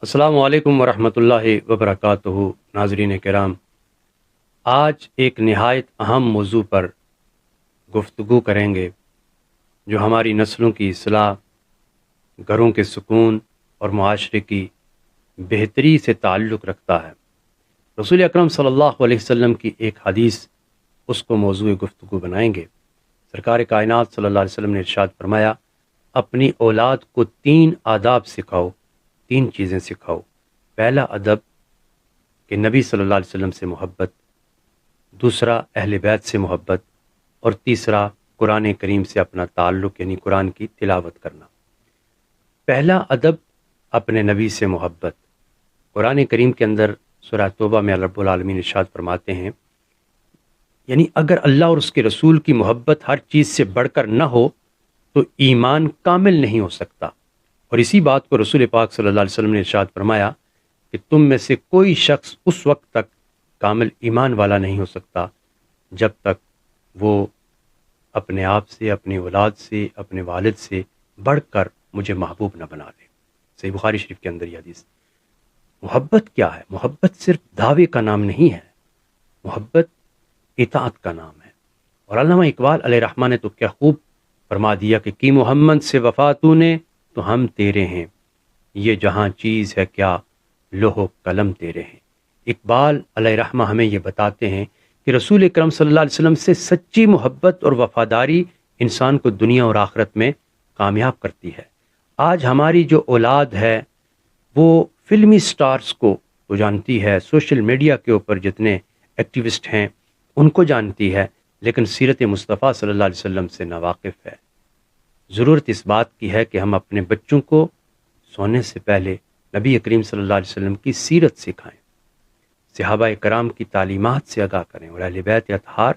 السلام علیکم ورحمۃ اللہ وبرکاتہ۔ ناظرین کرام، آج ایک نہایت اہم موضوع پر گفتگو کریں گے جو ہماری نسلوں کی اصلاح، گھروں کے سکون اور معاشرے کی بہتری سے تعلق رکھتا ہے۔ رسول اکرم صلی اللہ علیہ وسلم کی ایک حدیث اس کو موضوع گفتگو بنائیں گے۔ سرکار کائنات صلی اللہ علیہ وسلم نے ارشاد فرمایا، اپنی اولاد کو 3 آداب سکھاؤ، 3 چیزیں سکھاؤ۔ پہلا ادب کہ نبی صلی اللہ علیہ وسلم سے محبت، دوسرا اہل بیت سے محبت، اور تیسرا قرآن کریم سے اپنا تعلق یعنی قرآن کی تلاوت کرنا۔ پہلا ادب اپنے نبی سے محبت۔ قرآن کریم کے اندر سورہ توبہ میں رب العالمین ارشاد فرماتے ہیں، یعنی اگر اللہ اور اس کے رسول کی محبت ہر چیز سے بڑھ کر نہ ہو تو ایمان کامل نہیں ہو سکتا۔ اور اسی بات کو رسول پاک صلی اللہ علیہ وسلم نے ارشاد فرمایا کہ تم میں سے کوئی شخص اس وقت تک کامل ایمان والا نہیں ہو سکتا جب تک وہ اپنے آپ سے، اپنی اولاد سے، اپنے والد سے بڑھ کر مجھے محبوب نہ بنا لے۔ صحیح بخاری شریف کے اندر یہ حدیث۔ محبت کیا ہے؟ محبت صرف دعوے کا نام نہیں ہے، محبت اطاعت کا نام ہے۔ اور علامہ اقبال علیہ رحمہ نے تو کیا خوب فرما دیا کہ کی محمد سے وفا تو نے تو ہم تیرے ہیں، یہ جہاں چیز ہے کیا لوح و قلم تیرے ہیں۔ اقبال علیہ رحمہ ہمیں یہ بتاتے ہیں کہ رسول اکرم صلی اللہ علیہ وسلم سے سچی محبت اور وفاداری انسان کو دنیا اور آخرت میں کامیاب کرتی ہے۔ آج ہماری جو اولاد ہے وہ فلمی سٹارز کو تو جانتی ہے، سوشل میڈیا کے اوپر جتنے ایکٹیوسٹ ہیں ان کو جانتی ہے، لیکن سیرت مصطفیٰ صلی اللہ علیہ وسلم سے ناواقف ہے۔ ضرورت اس بات کی ہے کہ ہم اپنے بچوں کو سونے سے پہلے نبی کریم صلی اللہ علیہ وسلم کی سیرت سکھائیں، صحابہ کرام کی تعلیمات سے آگاہ کریں، اور اہل بیت اطہار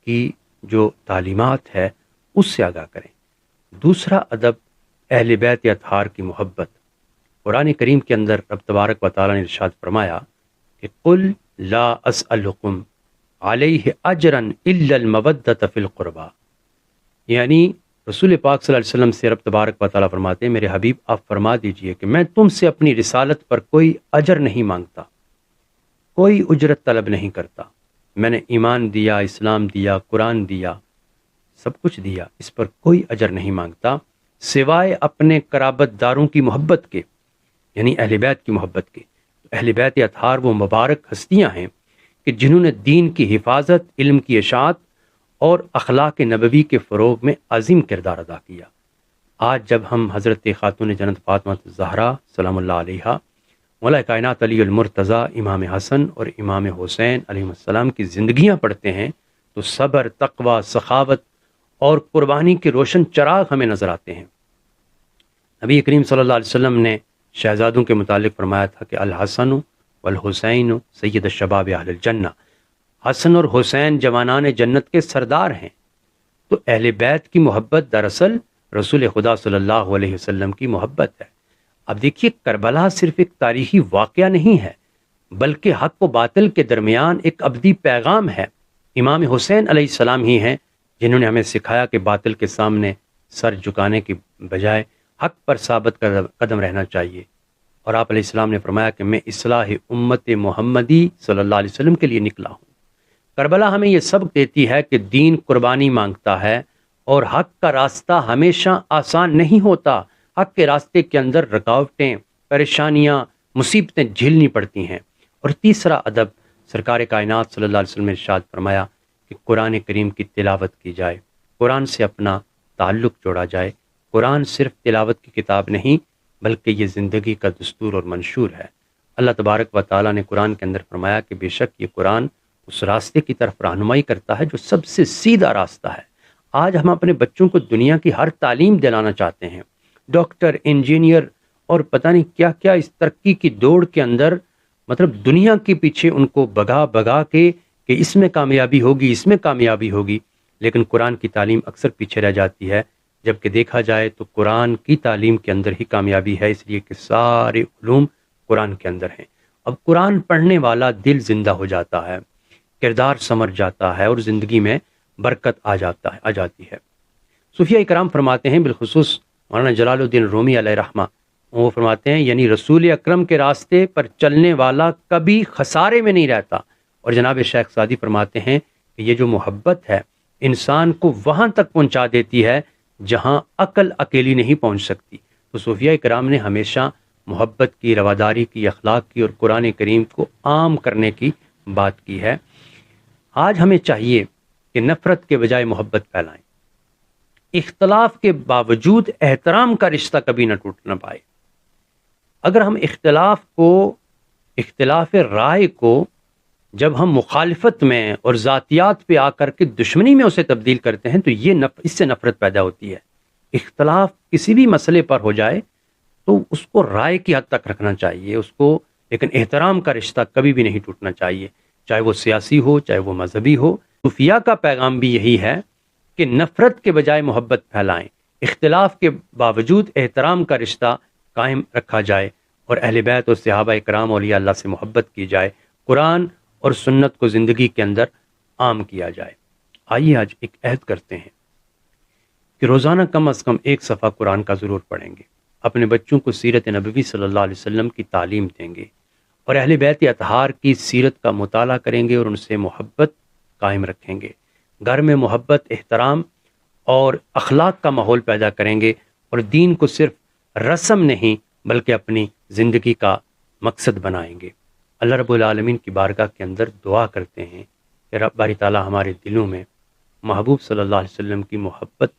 کی جو تعلیمات ہے اس سے آگاہ کریں۔ دوسرا ادب اہل بیت اطہار کی محبت۔ قرآن کریم کے اندر رب تبارک و تعالیٰ نے ارشاد فرمایا کہ قل لا اسألکم علیہ اجرا الا المودۃ فی القربى، یعنی رسول پاک صلی اللہ علیہ وسلم سے رب تبارک و تعالیٰ فرماتے ہیں، میرے حبیب آپ فرما دیجئے کہ میں تم سے اپنی رسالت پر کوئی اجر نہیں مانگتا، کوئی اجرت طلب نہیں کرتا۔ میں نے ایمان دیا، اسلام دیا، قرآن دیا، سب کچھ دیا، اس پر کوئی اجر نہیں مانگتا سوائے اپنے قرابت داروں کی محبت کے، یعنی اہل بیت کی محبت کے۔ اہل بیت اطہار وہ مبارک ہستیاں ہیں کہ جنہوں نے دین کی حفاظت، علم کی اشاعت اور اخلاق نبوی کے فروغ میں عظیم کردار ادا کیا۔ آج جب ہم حضرت خاتون جنت فاطمہ الزہرا سلام اللہ علیہا، مولا کائنات علی المرتضیٰ، امام حسن اور امام حسین علیہ السلام کی زندگیاں پڑھتے ہیں تو صبر، تقوی، سخاوت اور قربانی کے روشن چراغ ہمیں نظر آتے ہیں۔ نبی کریم صلی اللہ علیہ وسلم نے شہزادوں کے متعلق فرمایا تھا کہ الحسن والحسین سید الشباب اہل الجنہ، حسن اور حسین جوانان جنت کے سردار ہیں۔ تو اہل بیت کی محبت دراصل رسول خدا صلی اللہ علیہ وسلم کی محبت ہے۔ اب دیکھیے، کربلا صرف ایک تاریخی واقعہ نہیں ہے بلکہ حق و باطل کے درمیان ایک ابدی پیغام ہے۔ امام حسین علیہ السلام ہی ہیں جنہوں نے ہمیں سکھایا کہ باطل کے سامنے سر جھکانے کی بجائے حق پر ثابت قدم رہنا چاہیے۔ اور آپ علیہ السلام نے فرمایا کہ میں اصلاح امت محمدی صلی اللہ علیہ وسلم کے لیے نکلا ہوں۔ کربلا ہمیں یہ سبق دیتی ہے کہ دین قربانی مانگتا ہے اور حق کا راستہ ہمیشہ آسان نہیں ہوتا۔ حق کے راستے کے اندر رکاوٹیں، پریشانیاں، مصیبتیں جھیلنی پڑتی ہیں۔ اور تیسرا ادب سرکار کائنات صلی اللہ علیہ وسلم نے ارشاد فرمایا کہ قرآن کریم کی تلاوت کی جائے، قرآن سے اپنا تعلق جوڑا جائے۔ قرآن صرف تلاوت کی کتاب نہیں بلکہ یہ زندگی کا دستور اور منشور ہے۔ اللہ تبارک و تعالیٰ نے قرآن کے اندر فرمایا کہ بے شک یہ قرآن اس راستے کی طرف رہنمائی کرتا ہے جو سب سے سیدھا راستہ ہے۔ آج ہم اپنے بچوں کو دنیا کی ہر تعلیم دلانا چاہتے ہیں، ڈاکٹر، انجینئر اور پتہ نہیں کیا کیا، اس ترقی کی دوڑ کے اندر مطلب دنیا کے پیچھے ان کو بگا بگا کے کہ اس میں کامیابی ہوگی، اس میں کامیابی ہوگی، لیکن قرآن کی تعلیم اکثر پیچھے رہ جاتی ہے۔ جبکہ دیکھا جائے تو قرآن کی تعلیم کے اندر ہی کامیابی ہے، اس لیے کہ سارے علوم قرآن کے اندر ہیں۔ اب قرآن پڑھنے والا دل زندہ ہو جاتا ہے، کردار سمر جاتا ہے اور زندگی میں برکت آ جاتی ہے۔ صوفیہ کرام فرماتے ہیں، بالخصوص مولانا جلال الدین رومی علیہ رحمہ، وہ فرماتے ہیں یعنی رسول اکرم کے راستے پر چلنے والا کبھی خسارے میں نہیں رہتا. اور جناب شیخ سعدی فرماتے ہیں کہ یہ جو محبت ہے انسان کو وہاں تک پہنچا دیتی ہے جہاں عقل اکیلی نہیں پہنچ سکتی. تو صوفیاء کرام نے ہمیشہ محبت کی، رواداری کی، اخلاق کی اور قرآن کریم کو عام کرنے کی بات کی ہے. آج ہمیں چاہیے کہ نفرت کے بجائے محبت پھیلائیں، اختلاف کے باوجود احترام کا رشتہ کبھی نہ ٹوٹنا پائے. اگر ہم اختلاف رائے کو جب ہم مخالفت میں اور ذاتیات پہ آ کر کے دشمنی میں اسے تبدیل کرتے ہیں تو اس سے نفرت پیدا ہوتی ہے. اختلاف کسی بھی مسئلے پر ہو جائے تو اس کو رائے کی حد تک رکھنا چاہیے اس کو، لیکن احترام کا رشتہ کبھی بھی نہیں ٹوٹنا چاہیے، چاہے وہ سیاسی ہو چاہے وہ مذہبی ہو. صوفیاء کا پیغام بھی یہی ہے کہ نفرت کے بجائے محبت پھیلائیں، اختلاف کے باوجود احترام کا رشتہ قائم رکھا جائے اور اہل بیت اور صحابہ کرام اولیاء اللہ سے محبت کی جائے، قرآن اور سنت کو زندگی کے اندر عام کیا جائے. آئیے آج ایک عہد کرتے ہیں کہ روزانہ کم از کم ایک صفحہ قرآن کا ضرور پڑھیں گے، اپنے بچوں کو سیرت نبوی صلی اللہ علیہ وسلم کی تعلیم دیں گے اور اہل بیت اطہار کی سیرت کا مطالعہ کریں گے اور ان سے محبت قائم رکھیں گے. گھر میں محبت، احترام اور اخلاق کا ماحول پیدا کریں گے اور دین کو صرف رسم نہیں بلکہ اپنی زندگی کا مقصد بنائیں گے. اللہ رب العالمین کی بارگاہ کے اندر دعا کرتے ہیں کہ رب باری تعالیٰ ہمارے دلوں میں محبوب صلی اللہ علیہ وسلم کی محبت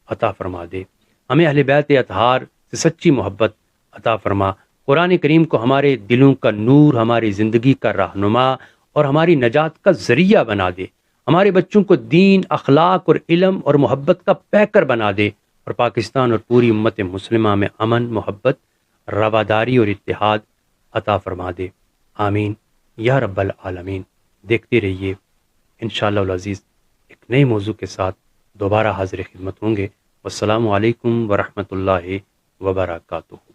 عطا فرما دے، ہمیں اہل بیت اطہار سے سچی محبت عطا فرما، قرآن کریم کو ہمارے دلوں کا نور، ہماری زندگی کا رہنما اور ہماری نجات کا ذریعہ بنا دے، ہمارے بچوں کو دین، اخلاق اور علم اور محبت کا پیکر بنا دے اور پاکستان اور پوری امت مسلمہ میں امن، محبت، رواداری اور اتحاد عطا فرما دے. آمین یا رب العالمین. دیکھتے رہیے، انشاءاللہ العزیز ایک نئے موضوع کے ساتھ دوبارہ حاضر خدمت ہوں گے. والسلام علیکم ورحمۃ اللہ وبرکاتہ.